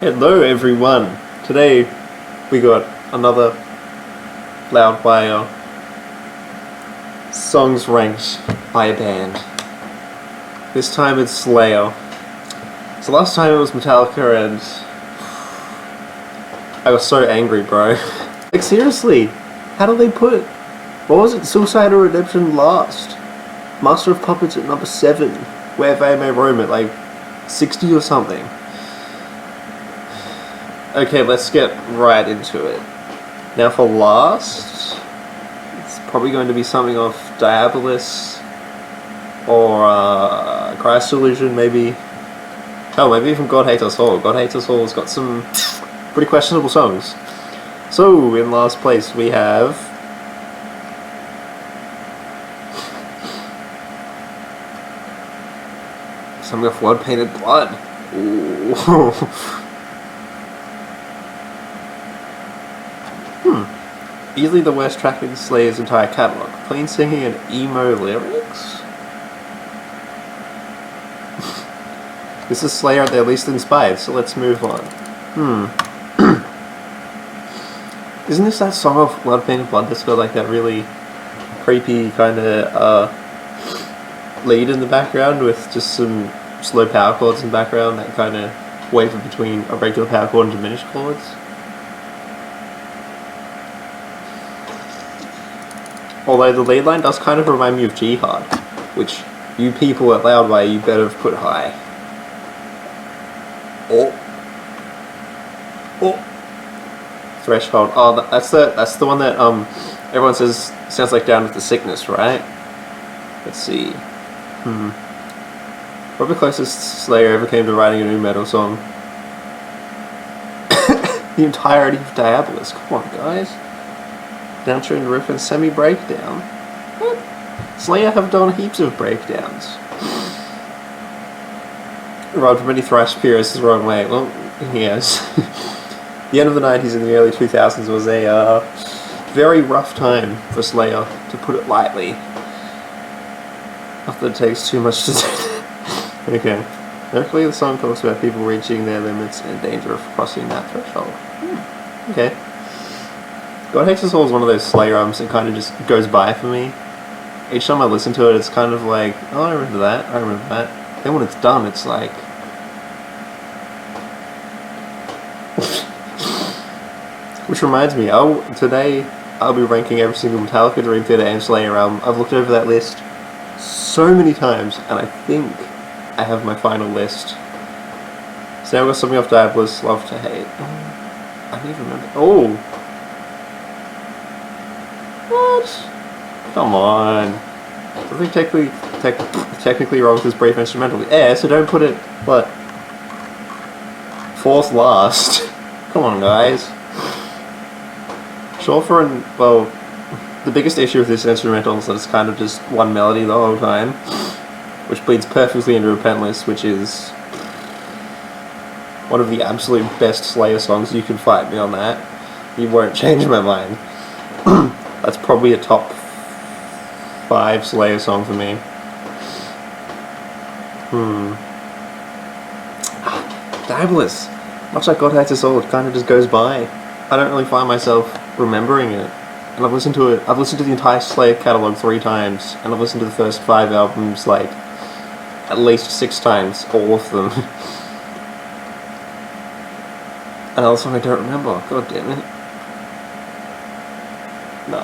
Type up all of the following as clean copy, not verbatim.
Hello everyone! Today we got another LoudWire songs ranked by a band. This time it's Slayer. So last time it was Metallica and I was so angry, bro. Like seriously, how do they put, what was it, Suicide or Redemption last? Master of Puppets at number 7, Where They May Roam at like 60 or something. Okay, let's get right into it. Now for last, it's probably going to be something off Diabolus or Christ Illusion, maybe. Oh, maybe even God Hates Us All. God Hates Us All has got some pretty questionable songs. So, in last place we have something off Blood Painted Blood. Ooh. Easily the worst track in Slayer's entire catalogue. Clean singing and emo lyrics? This is Slayer at their least inspired, so let's move on. Isn't this that song of Blood Painted Blood that's got like that really creepy kind of lead in the background with just some slow power chords in the background that kind of waver between a regular power chord and diminished chords? Although the lead line does kind of remind me of Jihad, which you people at LoudWire, you better have put high. Oh. Threshold. Oh, that's the one that everyone says sounds like Down with the Sickness, right? Let's see. Probably the closest Slayer ever came to writing a new metal song. The entirety of Diabolus. Come on, guys. Downturn riff and semi-breakdown. What? Slayer have done heaps of breakdowns. Rod from many thrash purists the wrong way. Well, yes. The end of the 90s and the early 2000s was a very rough time for Slayer, to put it lightly. Not that it takes too much to do. Okay. Lyrically, the song talks about people reaching their limits and danger of crossing that threshold. Okay. God Hates Us All is one of those Slayer albums that kind of just goes by for me. Each time I listen to it, it's kind of like, oh, I remember that. Then when it's done, it's like... Which reminds me, today I'll be ranking every single Metallica, Dream Theater and Slayer album. I've looked over that list so many times, and I think I have my final list. So now we've got something off Diabolus, Love to Hate. I don't even remember. Oh! What? Come on. I think technically wrong with this brief instrumental. Yeah, so don't put it, what? Fourth last. Come on, guys. Sure well, the biggest issue with this instrumental is that it's kind of just one melody the whole time, which bleeds perfectly into Repentless, which is one of the absolute best Slayer songs. You can fight me on that. You won't change my mind. That's probably a top 5 Slayer song for me. Diabolus. Much like God Hates Us All, it kind of just goes by. I don't really find myself remembering it. And I've listened to the entire Slayer catalogue 3 times, and I've listened to the first 5 albums like at least 6 times, all of them. Another song I don't remember. God damn it. No.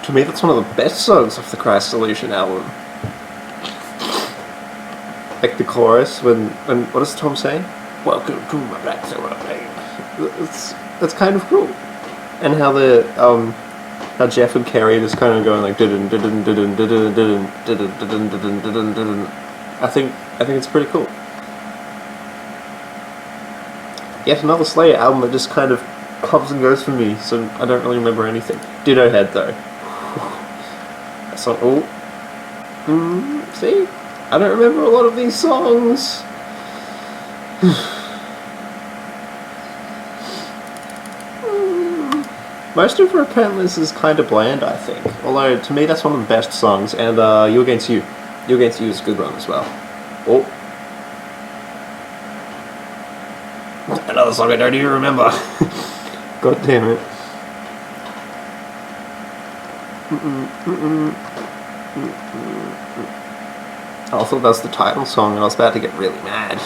To me, that's one of the best songs of the Christ Illusion album. Like the chorus, when what does Tom say? Welcome to my black silver pain. That's kind of cool. And how how Jeff and Kerry are just kind of going like didn't. I think it's pretty cool. Yet another Slayer album that just kind of comes and goes for me, so I don't really remember anything. Ditto Head though. So, see? I don't remember a lot of these songs. Most of Repentless is kind of bland, I think. Although, to me, that's one of the best songs, and You Against You. You Against You is a good one as well. Oh. Another song I don't even remember. God damn it. I thought that was the title song, and I was about to get really mad.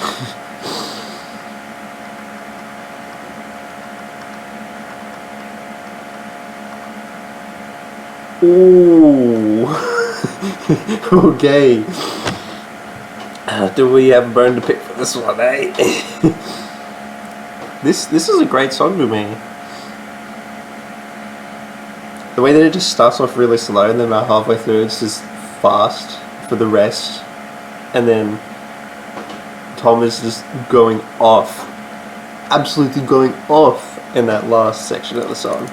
Ooh. Okay. Do we have a bone to pick for this one, eh? This is a great song to me. The way that it just starts off really slow, and then about halfway through it's just fast for the rest, and then Tom is just going off, absolutely going off in that last section of the song.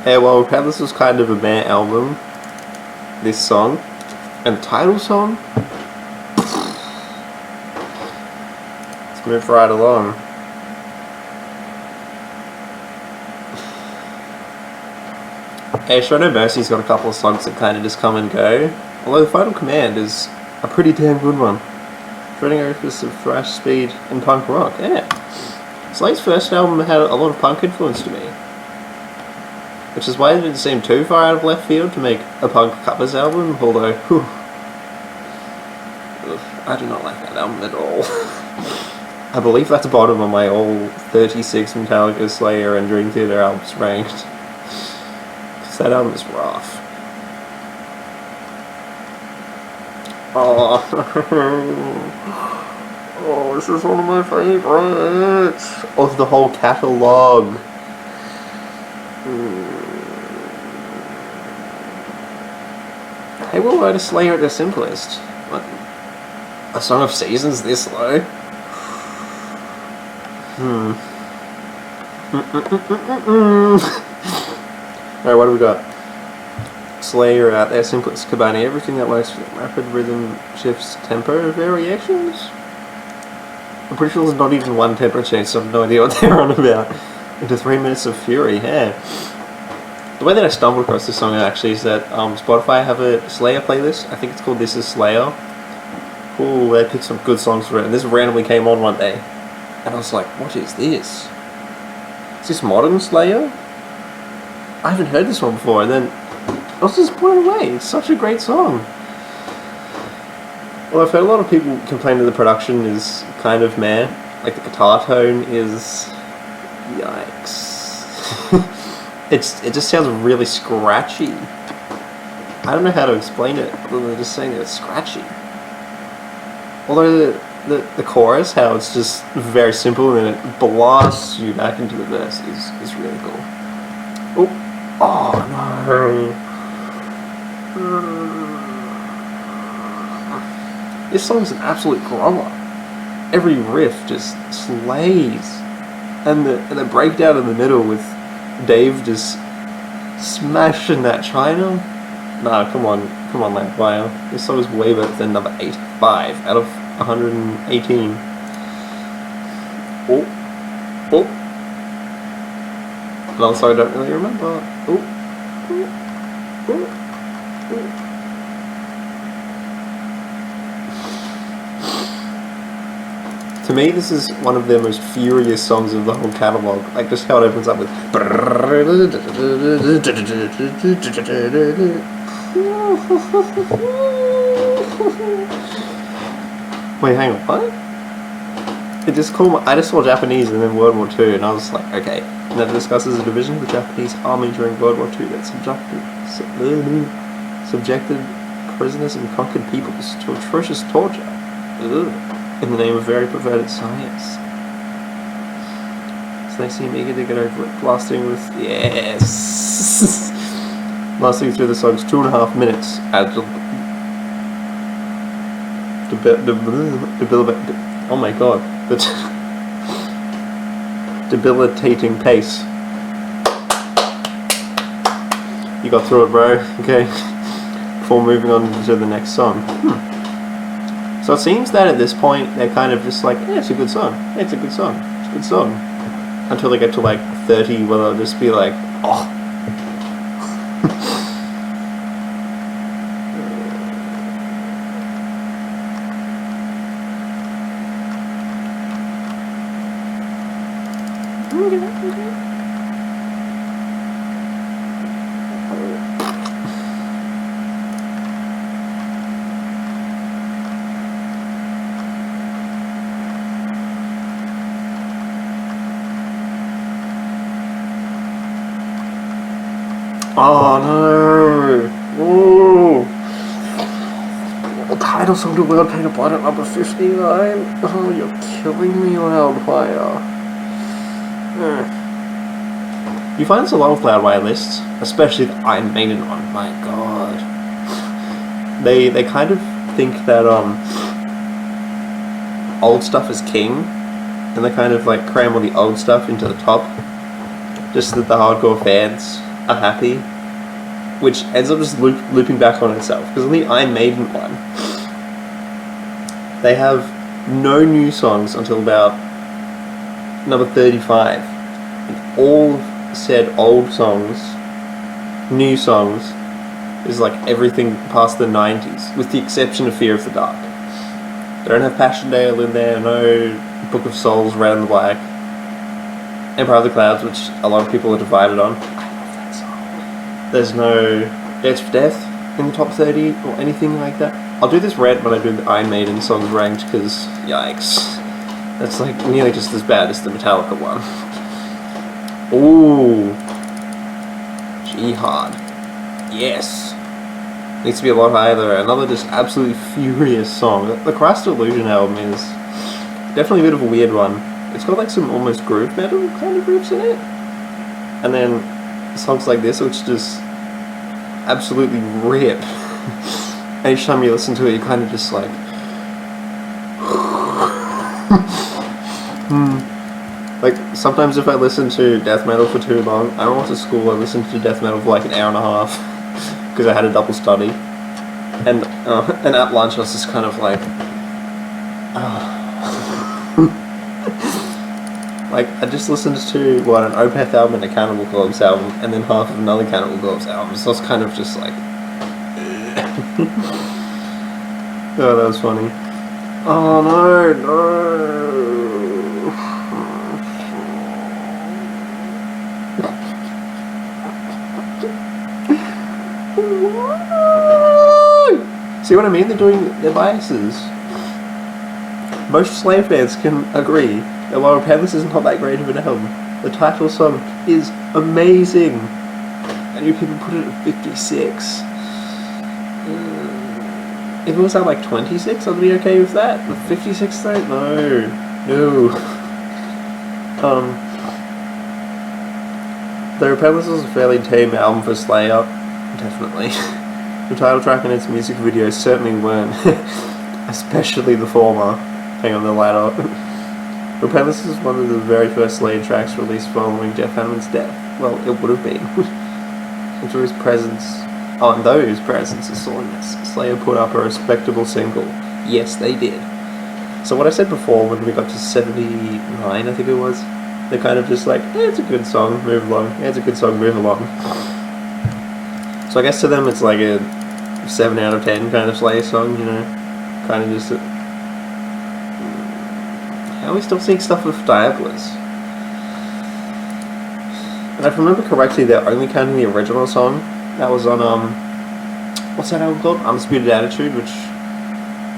Yeah, well, Repentless was kind of a meh album, this song, and the title song, let's move right along. Hey, Show No Mercy's got a couple of songs that kind of just come and go, although the Final Command is a pretty damn good one. Treading opus of thrash, speed, and punk rock, yeah. Slade's first album had a lot of punk influence to me, which is why it didn't seem too far out of left field to make a punk covers album, although, whew, I do not like that album at all. I believe that's bottom on my all 36 Metallica, Slayer, and Dream Theater albums ranked. That album is rough. Oh, oh, this is one of my favorites of the whole catalogue. Hey, what were Slayer at their simplest? What? A Song of Seasons this low? Alright, what do we got? Slayer at their simplest, combining everything that works with rapid rhythm shifts, tempo variations? I'm pretty sure there's not even one tempo change, so I have no idea what they're on about. Into 3 minutes of fury, yeah. The way that I stumbled across this song actually is that Spotify have a Slayer playlist. I think it's called This Is Slayer. Ooh, they picked some good songs for it, and this randomly came on one day. And I was like, what is this? Is this modern Slayer? I haven't heard this one before, and then I was just blown away. It's such a great song. Well, I've heard a lot of people complain that the production is kind of meh. Like, the guitar tone is... yikes. It just sounds really scratchy. I don't know how to explain it, other than just saying that it's scratchy. Although the chorus, how it's just very simple, and then it blasts you back into the verse, is really cool. Oh no. This song's an absolute grower. Every riff just slays. And the breakdown in the middle with Dave just smashing that China. Nah, come on, LoudWire. This song is way better than number 85 out of 118. Oh. And also, I don't really remember. To me, this is one of their most furious songs of the whole catalogue. Like, just how it opens up with... Wait, hang on, what? It just called... I just saw Japanese and then World War II, and I was like, okay. And that discusses a division of the Japanese army during World War II that subjected prisoners and conquered peoples to atrocious torture. In the name of very perverted science. So they seem eager to get over it, blasting with... Yes! Blasting through the song's 2.5 minutes at oh my god. The debilitating pace. You got through it, bro. Okay. Before moving on to the next song. So it seems that at this point they're kind of just like, yeah, it's a good song. It's a good song. It's a good song. Until they get to like 30 where they'll just be like, oh. Oh no! Ooh. The title song to World Peanut Butter number 59. Oh, you're killing me, LoudWire. You find this a lot with LoudWire lists, especially the Iron Maiden one. My God, they kind of think that old stuff is king, and they kind of like cram all the old stuff into the top, just so that the hardcore fans are happy, which ends up just looping back on itself. Because on the Iron Maiden one, they have no new songs until about number 35, and all said old songs, new songs, is like everything past the 90s, with the exception of Fear of the Dark. They don't have Passchendaele in there, no Book of Souls, Red and the Black, Empire of the Clouds, which a lot of people are divided on. There's no Dance for Death in the top 30 or anything like that. I'll do this rant when I do the Iron Maiden songs ranked, because yikes. That's like nearly just as bad as the Metallica one. Ooh. Jihad. Yes. Needs to be a lot higher there. Another just absolutely furious song. The Christ Illusion album is definitely a bit of a weird one. It's got like some almost groove metal kind of riffs in it. And then songs like this, which just absolutely rip. And each time you listen to it, you kind of just like, like sometimes if I listen to death metal for too long, I went to school, I listened to death metal for like an hour and a half because I had a double study, and at lunch I was just kind of like, like, I just listened to, what, an Opeth album and a Cannibal Corpse album, and then half of another Cannibal Corpse album, so I was kind of just like, oh, that was funny. Oh no, no. See what I mean? They're doing their biases. Most Slayer fans can agree that while Repentance is not that great of an album, the title song is amazing, and you people put it at 56. If it was at like 26, I'd be okay with that. But 56 though? No. The Repentance was a fairly tame album for Slayer, definitely. The title track and its music videos certainly weren't, especially the former. Hang on, the latter. Repentance is one of the very first Slayer tracks released following Jeff Hanneman's death. Well, it would have been. And through his presence, and though his presence is soreness, Slayer put up a respectable single. Yes, they did. So what I said before, when we got to 79, I think it was, they're kind of just like, it's a good song, move along. It's a good song, move along. So I guess to them it's like a 7 out of 10 kind of Slayer song, you know? Kind of just how are we still seeing stuff with Diabolus? And if I remember correctly, they're only counting the original song. That was on, what's that album called? Undisputed Attitude, which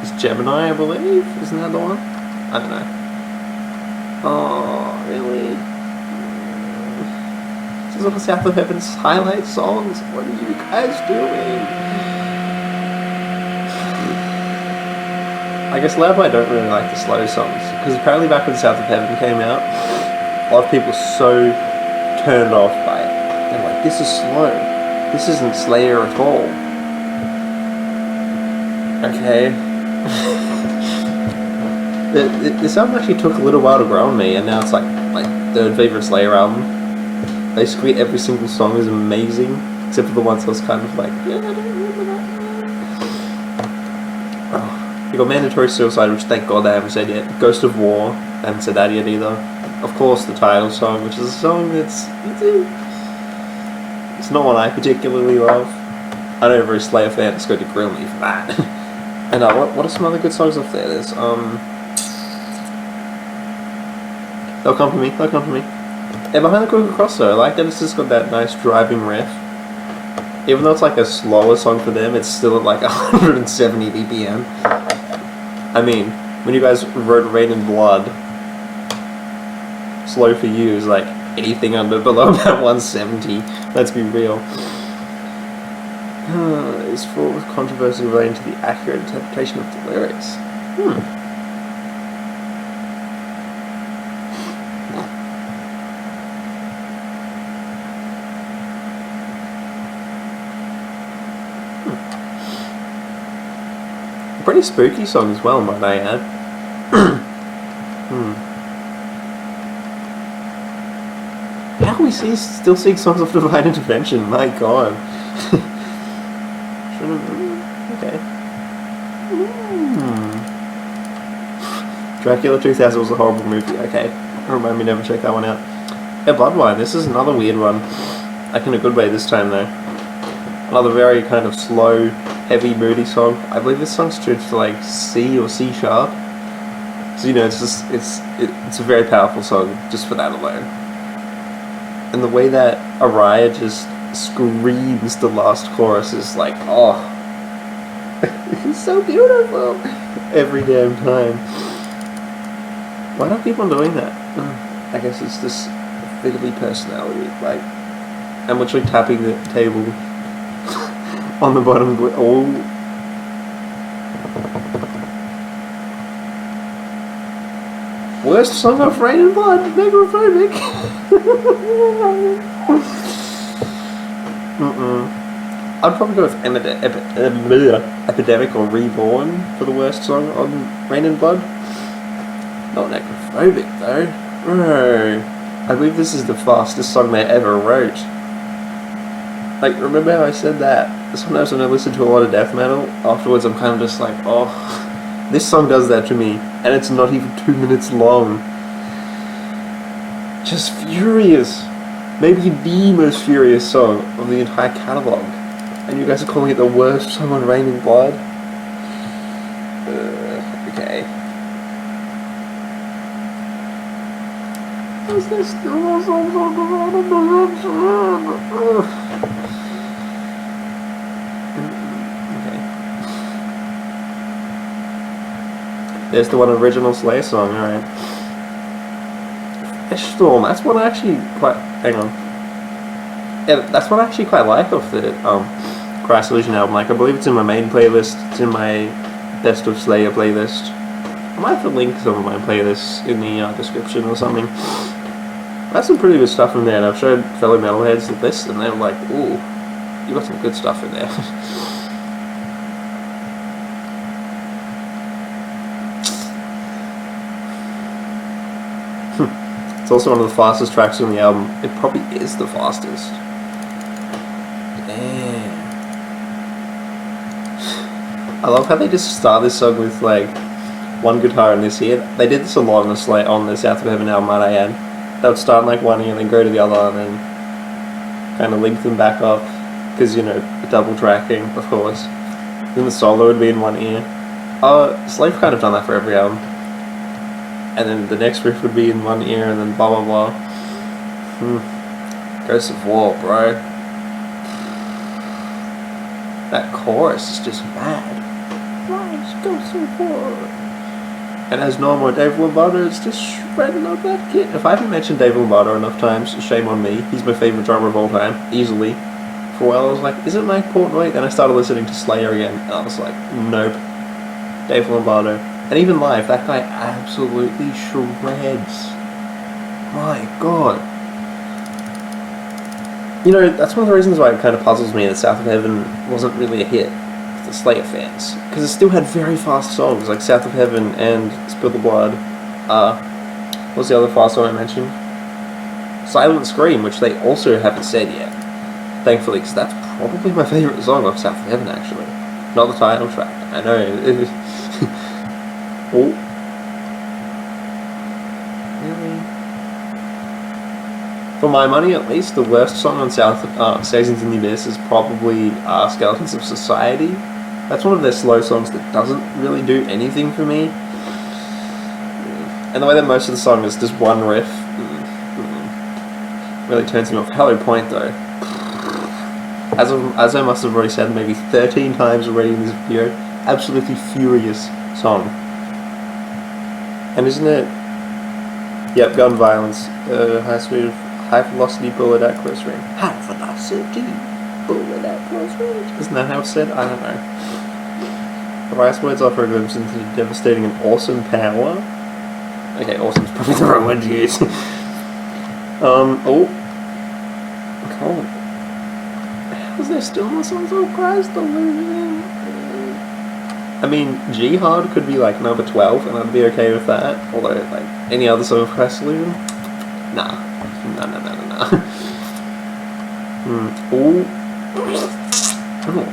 is Gemini, I believe? Isn't that the one? I don't know. Oh, really? This is one of South of Heaven's highlight songs. What are you guys doing? I guess LoudWire don't really like the slow songs, because apparently back when South of Heaven came out, a lot of people were so turned off by it. They're like, this is slow. This isn't Slayer at all. Okay. This album actually took a little while to grow on me, and now it's like my third favorite Slayer album. Basically every single song is amazing, except for the ones I was kind of like, yeah, I don't remember that. You got Mandatory Suicide, which thank God they haven't said yet. Ghost of War, I haven't said that yet either. Of course, the title song, which is a song that's it's not one I particularly love. I know every Slayer fan is going to grill me for that. And what are some other good songs off there? There's They'll Come For Me, They'll Come For Me. Yeah, Behind the Crooked Cross though, I like that it's just got that nice driving riff. Even though it's like a slower song for them, it's still at like 170 BPM. I mean, when you guys wrote Rain and Blood, slow for you is like anything below about 170. Let's be real. It's fraught with controversy relating to the accurate interpretation of the lyrics. Pretty spooky song as well, might I add. How are we still seeing songs of Divine Intervention? My god. Okay. Dracula 2000 was a horrible movie. Okay. Remind me never check that one out. Yeah, LoudWire. This is another weird one. Like in a good way this time though. Another very kind of slow, heavy, moody song. I believe this song's tuned to like C or C sharp. So you know, it's a very powerful song just for that alone. And the way that Araya just screams the last chorus is like, oh, it's so beautiful every damn time. Why don't keep on doing that? I guess it's just fiddly personality. Like, I'm literally tapping the table on the bottom of it. Oh. Worst song of Rain and Blood, Necrophobic. I'd probably go with Epidemic or Reborn for the worst song on Rain and Blood. Not Necrophobic though. Bro. I believe this is the fastest song they ever wrote. Like, remember how I said that? Sometimes when I listen to a lot of death metal, afterwards I'm kind of just like, oh, this song does that to me, and it's not even 2 minutes long. Just furious. Maybe the most furious song of the entire catalogue. And you guys are calling it the worst song on Rain and Blood? Okay. Is there still a song on Rain and Blood? There's the one original Slayer song, alright. Storm, that's one I actually quite... Hang on. Yeah, that's one I actually quite like off the Christ Illusion album. Like, I believe it's in my main playlist, it's in my Best of Slayer playlist. I might have to link some of my playlists in the description or something. That's some pretty good stuff in there, and I've showed fellow metalheads this, and they're like, ooh, you got some good stuff in there. It's also one of the fastest tracks on the album. It probably is the fastest. Damn. I love how they just start this song with like one guitar in this ear. They did this a lot on the South of Heaven album, might I add. They would start in like one ear and then go to the other and then kind of link them back up. Because, you know, double tracking, of course. Then the solo would be in one ear. Slave kind of done that for every album. And then the next riff would be in one ear, and then blah blah blah. Ghosts of War, bro. That chorus is just mad. Rise, Ghosts of War. And as normal, Dave Lombardo is just shredding up that kid. If I haven't mentioned Dave Lombardo enough times, shame on me. He's my favourite drummer of all time, easily. For a while I was like, is it Mike Portnoy? Then I started listening to Slayer again, and I was like, nope. Dave Lombardo. And even live, that guy absolutely shreds. My god. You know, that's one of the reasons why it kind of puzzles me that South of Heaven wasn't really a hit with the Slayer fans. Because it still had very fast songs, like South of Heaven and Spill the Blood. What's the other fast song I mentioned? Silent Scream, which they also haven't said yet. Thankfully, because that's probably my favourite song of South of Heaven, actually. Not the title track. I know. Oh. For my money, at least, the worst song on Seasons in the Abyss is probably Skeletons of Society. That's one of their slow songs that doesn't really do anything for me. And the way that most of the song is just one riff really turns me off. Hello Point, though. As I must have already said maybe 13 times already in this video, absolutely furious song. And isn't it? Yep, gun violence. High velocity bullet at close range. High velocity bullet at close range. Isn't that how it's said? I don't know. The last words offer a glimpse into devastating and awesome power. Okay, awesome's probably the wrong word to use. Oh. How's there still more songs? Oh Christ, the losing. I mean, Jihad could be like number 12, and I'd be okay with that. Although, like, any other sort of Christ illusion? Nah. No. Ooh. Oh.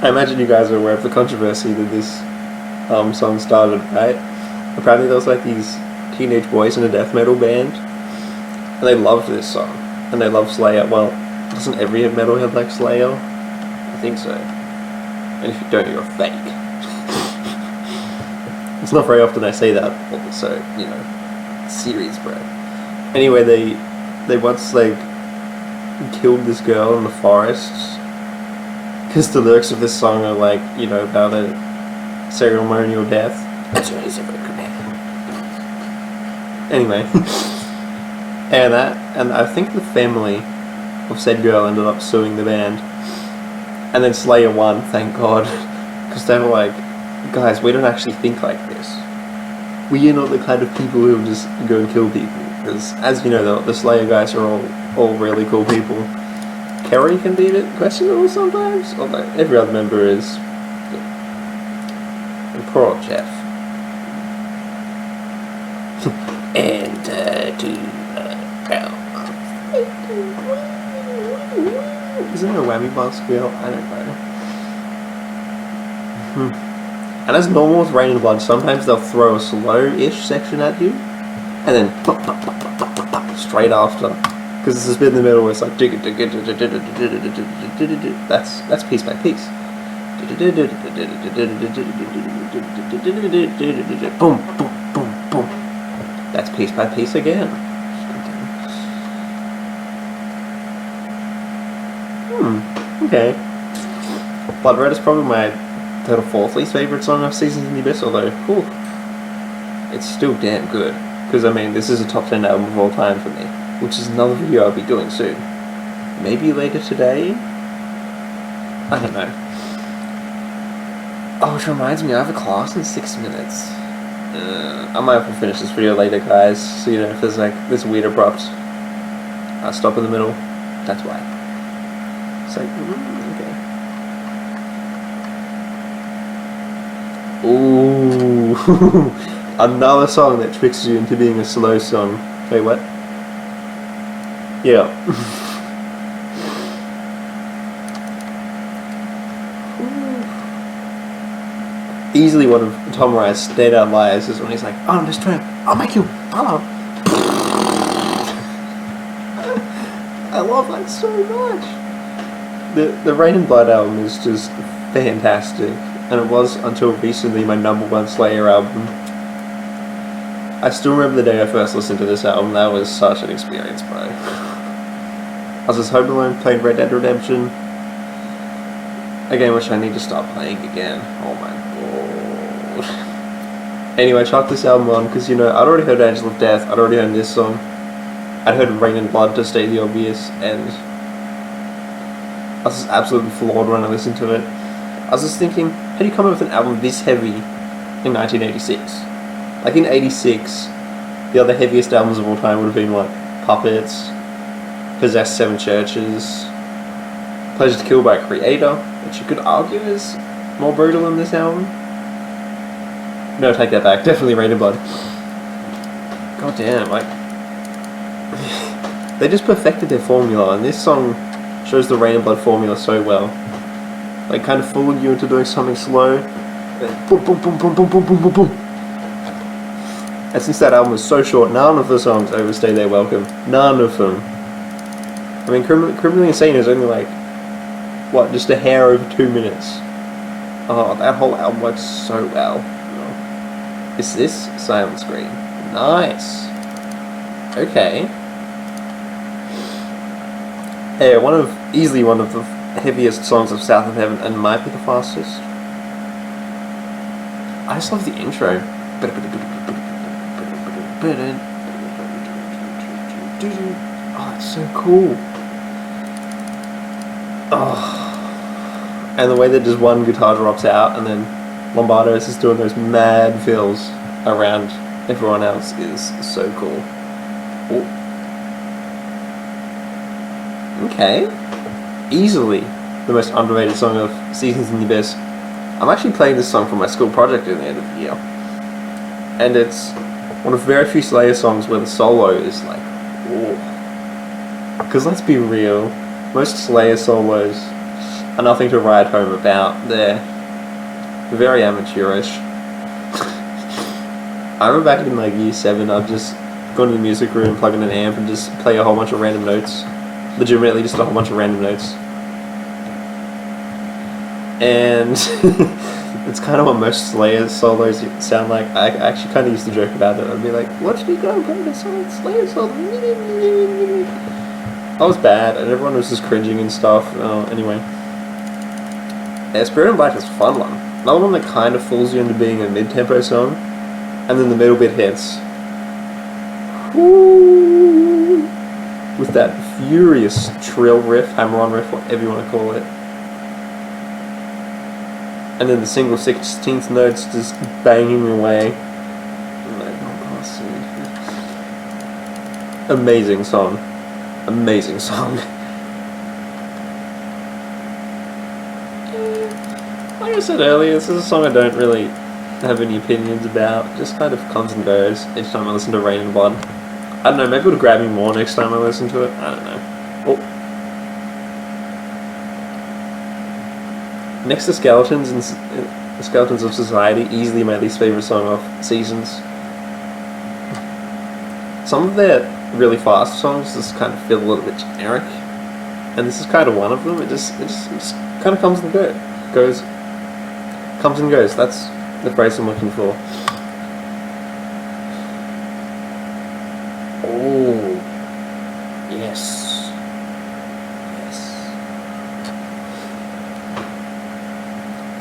I imagine you guys are aware of the controversy that this song started, right? Apparently there was like these teenage boys in a death metal band, and they loved this song, and they loved Slayer. Well, doesn't every metalhead like Slayer? I think so. And if you don't, you're a fake. It's not very often I say that, so, you know, serious, bro. Anyway, they once, like, killed this girl in the forest, because the lyrics of this song are, like, you know, about a ceremonial death. That's really ceremonial death. Anyway. and I think the family of said girl ended up suing the band. And then Slayer won, thank God. Because they were like, guys, we don't actually think like this. We are not the kind of people who will just go and kill people. Because, as you know, the Slayer guys are all really cool people. Kerry can be a bit questionable sometimes, although every other member is. And poor old Jeff. Enter to the ground. Isn't there a whammy bar squeal? I don't know. And as normal with Rain and Blood, sometimes they'll throw a slow-ish section at you, and then pop, pop, pop, pop, pop, pop, pop, straight after. Because it's this bit in the middle where it's like that's piece by piece. Boom, boom, boom, boom. That's piece by piece again. Okay. Blood Red is probably my third or fourth least favourite song of Seasons in the Abyss, although, whew, it's still damn good. Because, I mean, this is a top 10 album of all time for me, which is another video I'll be doing soon. Maybe later today? I don't know. Oh, which reminds me, I have a class in 6 minutes. I might have to finish this video later, guys, so you know, if there's like this weird abrupt stop in the middle, that's why. It's like, okay. Ooh, another song that tricks you into being a slow song. Wait, what? Yeah. Easily one of Tom Ryan's standout lies is when he's like, "Oh, I'm just trying, I'll make you follow." I love that so much. The Rain and Blood album is just fantastic, and it was until recently my #1 Slayer album. I still remember the day I first listened to this album. That was such an experience, bro. I was just home alone playing Red Dead Redemption, a game which I need to start playing again. Oh my god. Anyway, I chucked this album on because, you know, I'd already heard Angel of Death, I'd already heard this song, I'd heard Rain and Blood to state the obvious, and I was just absolutely floored when I listened to it. I was just thinking, how do you come up with an album this heavy in 1986? Like in 86, the other heaviest albums of all time would have been what? Puppets, Possessed Seven Churches, Pleasure to Kill by Creator, which you could argue is more brutal than this album. No, take that back. Definitely Rain and Blood. God damn, like they just perfected their formula, and this song shows the Rain and Blood formula so well. Like, kind of fooling you into doing something slow, then boom, boom, boom, boom, boom, boom, boom, boom, boom. And since that album was so short, none of the songs overstay their welcome. None of them. I mean, Criminally Insane is only like, what, just a hair over 2 minutes. Oh, that whole album works so well. Oh. Is this Silent Scream? Nice. Okay. Yeah, easily one of the heaviest songs of South of Heaven, and might be the fastest. I just love the intro. Oh, it's so cool. Oh. And the way that just one guitar drops out and then Lombardo is just doing those mad fills around everyone else is so cool. Ooh. Okay. Easily the most underrated song of Seasons in the Abyss. I'm actually playing this song for my school project at the end of the year. And it's one of very few Slayer songs where the solo is like, whoa. Because let's be real, most Slayer solos are nothing to write home about. They're very amateurish. I remember back in like year 7, I'd just go to the music room, plug in an amp, and just play a whole bunch of random notes. Legitimately, just a whole bunch of random notes. And it's kind of what most Slayer solos sound like. I actually kind of used to joke about it. I'd be like, "Watch me go, play this Slayer solo." I was bad, and everyone was just cringing and stuff. Anyway. Yeah, Spirit in Black is a fun one. Another one that kind of fools you into being a mid-tempo song, and then the middle bit hits. Woo! With that furious trill riff, hammer-on riff, whatever you want to call it. And then the single 16th notes just banging away. Amazing song. Amazing song. Like I said earlier, this is a song I don't really have any opinions about. It just kind of comes and goes each time I listen to Rain and Blood. I don't know, maybe it'll grab me more next time I listen to it. I don't know. Oh. Next to Skeletons and Skeletons of Society, easily my least favourite song of Seasons. Some of their really fast songs just kind of feel a little bit generic, and this is kind of one of them. It just kind of comes and goes. Comes and goes. That's the phrase I'm looking for. Oh, yes.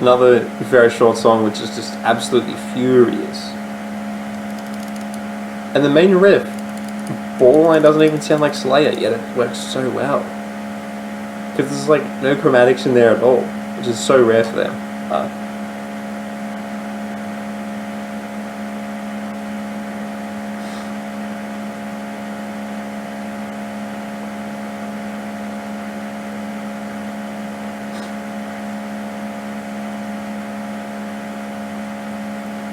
Another very short song which is just absolutely furious. And the main riff, borderline, doesn't even sound like Slayer, yet it works so well. Because there's like no chromatics in there at all, which is so rare for them.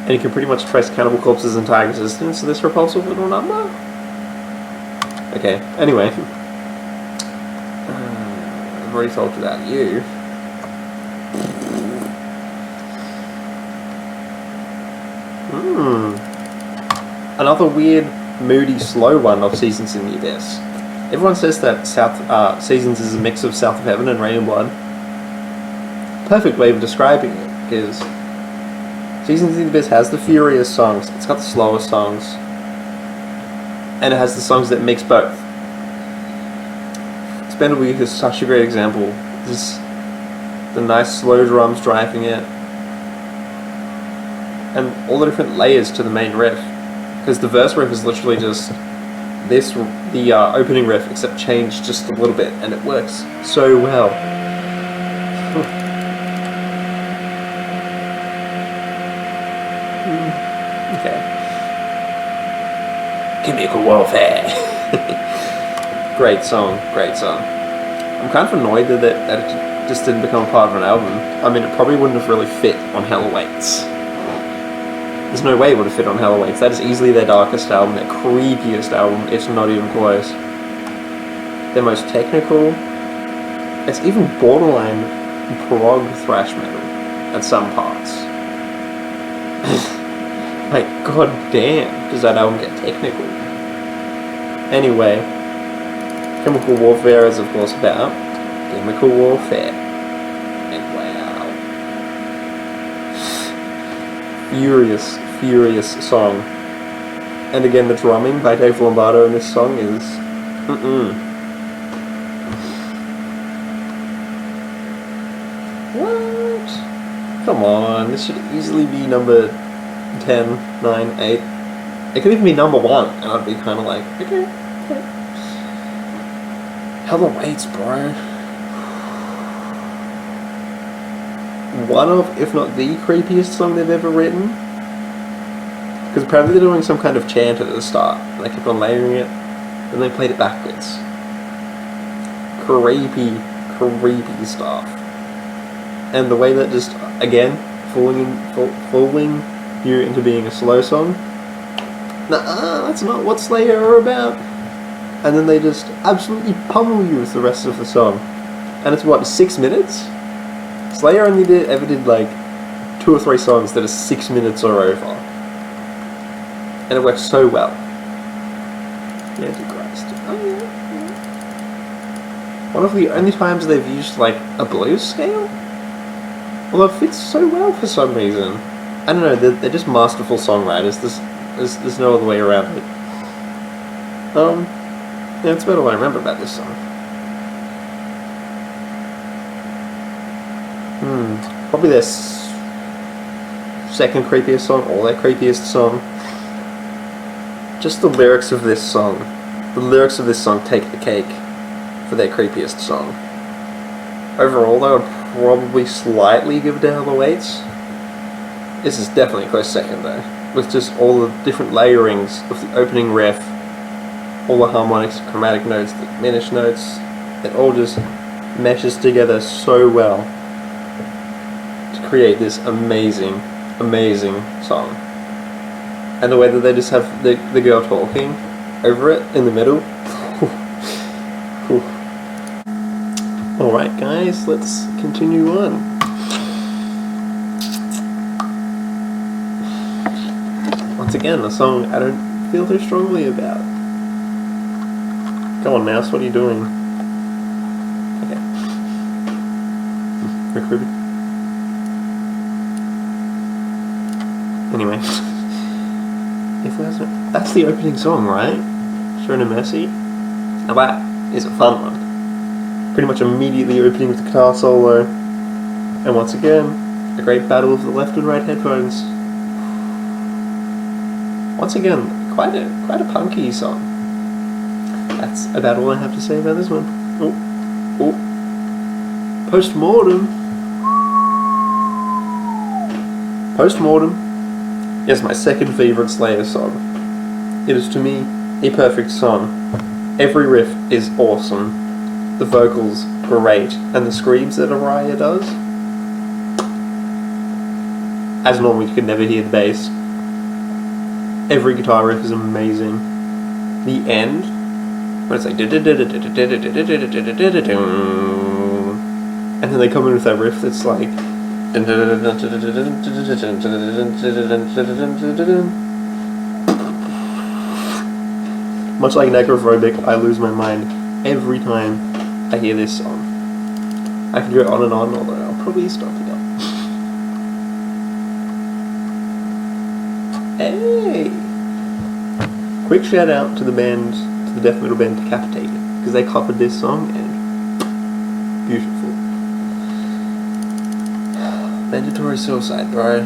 And you can pretty much trace Cannibal Corpse's entire existence to this repulsive little number. Okay, anyway. I've already told you that. You. Another weird, moody, slow one of Seasons in the Abyss. Everyone says that Seasons is a mix of South of Heaven and Rain and Blood. Perfect way of describing it is Seasons in the Abyss has the furious songs, it's got the slower songs, and it has the songs that mix both. Expendable Youth is such a great example. This, the nice slow drums driving it, and all the different layers to the main riff. Because the verse riff is literally just the opening riff, except changed just a little bit, and it works so well. Okay. Chemical Warfare. Great song, great song. I'm kind of annoyed that it just didn't become part of an album. I mean, it probably wouldn't have really fit on Hell Awaits. There's no way it would have fit on Hell Awaits. That is easily their darkest album, their creepiest album. It's not even close. Their most technical. It's even borderline prog thrash metal at some parts. Like, god damn, does that album get technical? Anyway, Chemical Warfare is of course about chemical warfare. And wow. Furious song. And again, the drumming by Dave Lombardo in this song is... What? Come on, this should easily be number 10, 9, 8. It could even be number 1, and I'd be kind of like, okay. Hell the Weights, bro. One of, if not the creepiest song they've ever written. Because apparently they're doing some kind of chant at the start, and they kept on layering it, and they played it backwards. Creepy stuff. And the way that just, again, fooling you into being a slow song. Nah, that's not what Slayer are about. And then they just absolutely pummel you with the rest of the song. And it's what, 6 minutes? Slayer only ever did like 2 or 3 songs that are 6 minutes or over. And it works so well. The Antichrist. Oh yeah. One of the only times they've used like a blues scale? Although it fits so well for some reason. I don't know, they're just masterful songwriters. There's no other way around it. Yeah, that's about all I remember about this song. Probably their second creepiest song, or their creepiest song. Just the lyrics of this song. The lyrics of this song take the cake for their creepiest song. Overall, I would probably slightly give it to Hell the Weights. This is definitely a close second though, with just all the different layerings of the opening riff, all the harmonics, chromatic notes, the diminished notes, it all just meshes together so well to create this amazing song. And the way that they just have the girl talking over it in the middle. Alright guys, let's continue on. Once again, a song I don't feel too strongly about. Go on, mouse, what are you doing? Okay. Recruited. Anyway. That's the opening song, right? Show No Mercy? Now that is a fun one. Pretty much immediately opening with the guitar solo. And once again, a great battle of the left and right headphones. Once again, quite a punky song. That's about all I have to say about this one. Oh. Postmortem. Yes, my second favourite Slayer song. It is to me a perfect song. Every riff is awesome. The vocals great, and the screams that Araya does. As normal, you could never hear the bass. Every guitar riff is amazing. The end, when it's like and then they come in with that riff that's like much like Necrophobic, I lose my mind every time I hear this song. I can go on and on, although I'll probably stop it up. Hey! Quick shout out to the band, to the death metal band Decapitated, because they covered this song and beautiful. Mandatory Suicide, bro.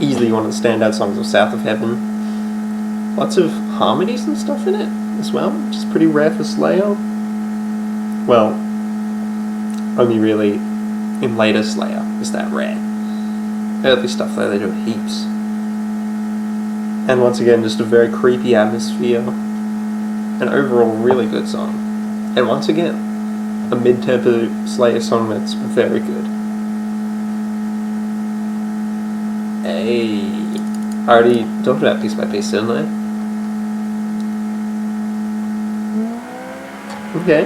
Easily one of the standout songs of South of Heaven. Lots of harmonies and stuff in it as well, which is pretty rare for Slayer. Well, only really in later Slayer is that rare. Early stuff though, they do heaps. And once again, just a very creepy atmosphere. An overall really good song. And once again, a mid-tempo Slayer song that's very good. Hey, I already talked about Piece by Piece, didn't I? Okay.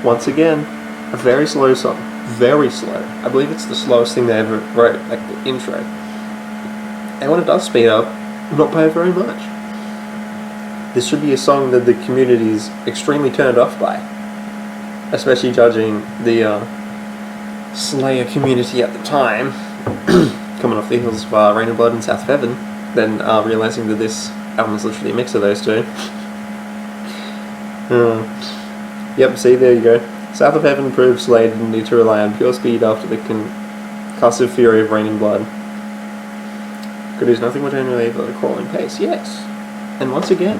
Once again, a very slow song. very slow. I believe it's the slowest thing they ever wrote, like the intro. And when it does speed up, not by very much. This should be a song that the community is extremely turned off by, especially judging the Slayer community at the time, coming off the heels of Rain and Blood and South of Heaven, then realizing that this album is literally a mix of those two. Yep, see, there you go. South of Heaven proves Slayer didn't need to rely on pure speed after the concussive fury of Rain and Blood. Could use nothing more generally but a crawling pace, yes. And once again,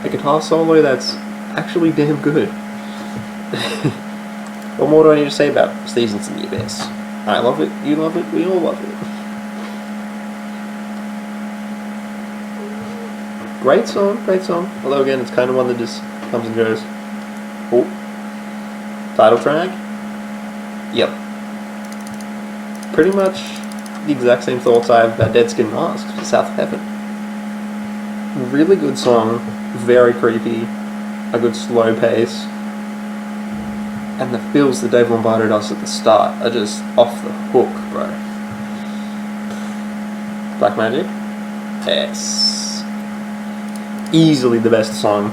a guitar solo that's actually damn good. What more do I need to say about Seasons in the Abyss? I love it, you love it, we all love it. Great song, great song. Although again, it's kind of one that just comes and goes. Oh. Title track? Yep. Pretty much the exact same thoughts I have about Dead Skin Mask for South of Heaven. Really good song, very creepy, a good slow pace, and the feels that Dave Lombardo does at the start are just off the hook, bro. Black Magic? Yes. Easily the best song.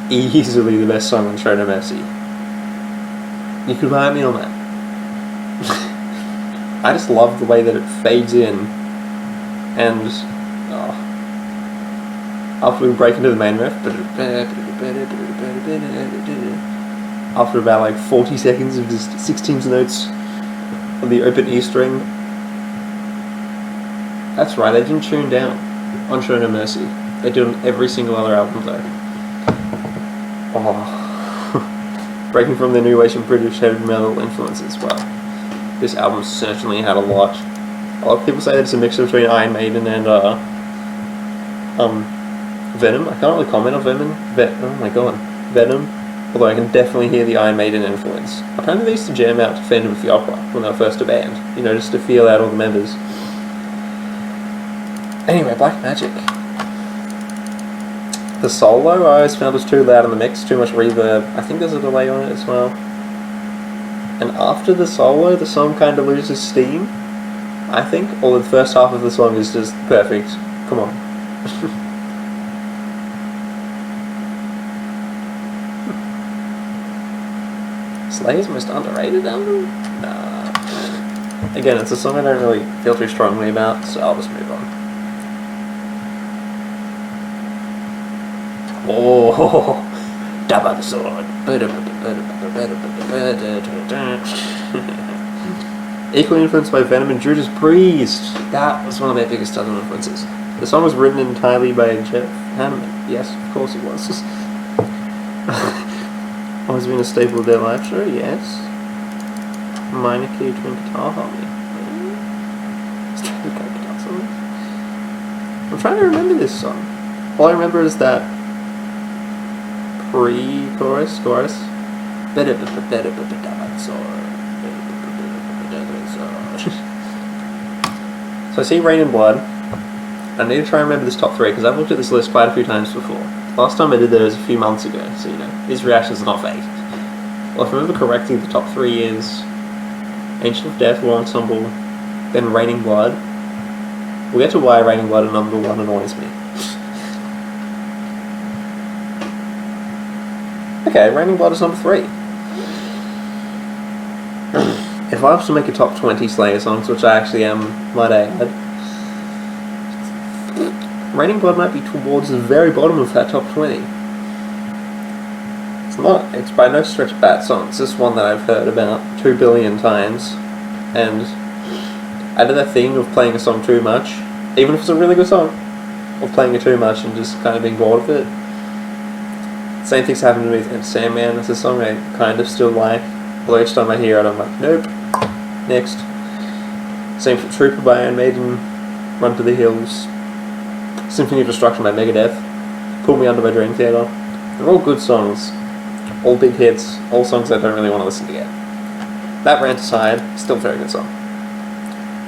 Easily the best song on Show No Mercy. You could buy me on that. I just love the way that it fades in, and after we break into the main riff, after about like 40 seconds of just 16th notes of the open E string. That's right, they didn't tune down on Show No Mercy. They do on every single other album though. Oh. Breaking from the new age of British heavy metal influences, well, this album certainly had a lot. A lot of people say that it's a mixture between Iron Maiden and Venom. I can't really comment on Venom. Oh my god, Venom. Although I can definitely hear the Iron Maiden influence. Apparently they used to jam out to Phantom of the Opera when they were first a band. You know, just to feel out all the members. Anyway, Black Magic. The solo I always found was too loud in the mix, too much reverb. I think there's a delay on it as well. And after the solo, the song kind of loses steam, I think. Or the first half of the song is just perfect. Come on. Slayer's most underrated album? Nah. Again, it's a song I don't really feel too strongly about, so I'll just move on. Oh, dab on the sword. Equally influenced by Venom and Judas Priest. That was one of their biggest other influences. The song was written entirely by Jeff Hanneman. Yes, of course it was. Always been a staple of their live show, yes. Minor key twin guitar harmony. I'm trying to remember this song. All I remember is that pre-chorus, chorus. So I see Rain and Blood. I need to try and remember this top 3 because I've looked at this list quite a few times before. Last time I did that was a few months ago, so you know, these reactions are not fake. Well, if I remember correctly, the top 3 is Ancient of Death, War Ensemble, then Raining Blood. We'll get to why Raining Blood at number 1 annoys me. Okay, Raining Blood is number 3. If I was to make a top 20 Slayer songs, which I actually am, might I add, Raining Blood might be towards the very bottom of that top 20. It's by no stretch a bad song. It's just one that I've heard about 2 billion times, and I do that thing of playing a song too much, even if it's a really good song, of playing it too much and just kind of being bored of it. Same thing's happened to me with Sandman. It's a song I kind of still like, although each time I hear it I'm like, nope, next. Same for Trooper by Iron Maiden, Run to the Hills, Symphony of Destruction by Megadeth, Pull Me Under by Dream Theater. They're all good songs, all big hits, all songs I don't really want to listen to yet. That rant aside, still a very good song.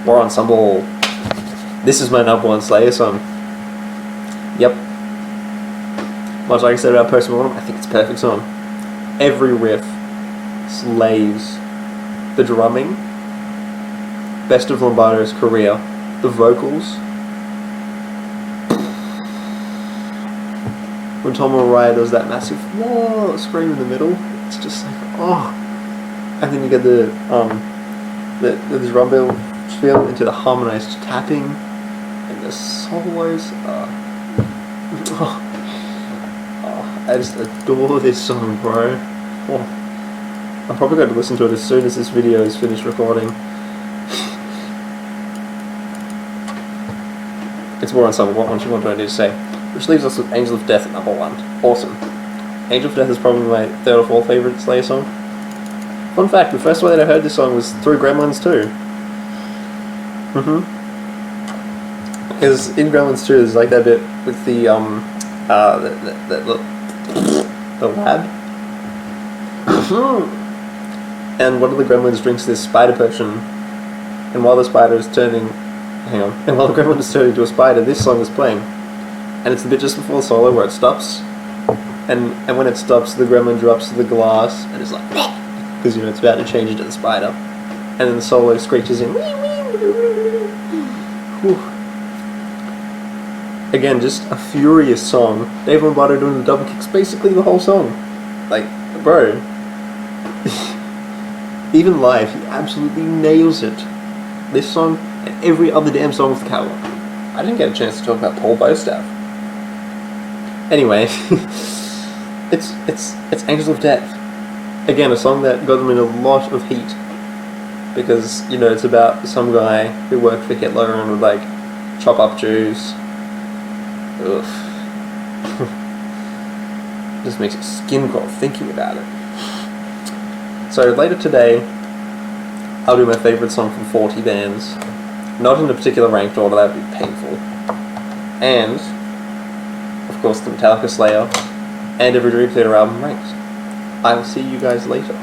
War Ensemble. This is my number 1 Slayer song. Yep. Much like I said about Post Mortem, I think it's a perfect song. Every riff slays the drumming, best of Lombardo's career, the vocals. When Tom O'Reilly does that massive whoa scream in the middle, it's just like oh, and then you get the drum fill into the harmonized tapping and the solos. I just adore this song, bro. Oh, I'm probably going to listen to it as soon as this video is finished recording. It's more on some what you want to say. Which leaves us with Angel of Death at number 1. Awesome. Angel of Death is probably my 3rd or 4th favourite Slayer song. Fun fact, the first way that I heard this song was through Gremlins 2. Because in Gremlins 2 there's like that bit with the lab. And one of the gremlins drinks this spider potion, and while the spider is turning and while the gremlin is turning into a spider, this song is playing. And it's the bit just before the solo where it stops. And when it stops, the gremlin drops to the glass and is like, because it's about to change into the spider. And then the solo screeches in. Whew. Again, just a furious song. Dave Lombardo doing the double kicks basically the whole song. Like, bro. Even live, he absolutely nails it. This song and every other damn song of the catalog. I didn't get a chance to talk about Paul Bostaff. Anyway, it's Angels of Death. Again, a song that got them in a lot of heat. Because, it's about some guy who worked for Hitler and would, like, chop up Jews. Ugh. Just makes your skin crawl thinking about it. So later today, I'll do my favourite song from 40 bands. Not in a particular ranked order, that would be painful. And, of course, the Metallica Slayer, and every Dream Theater album ranked. I will see you guys later.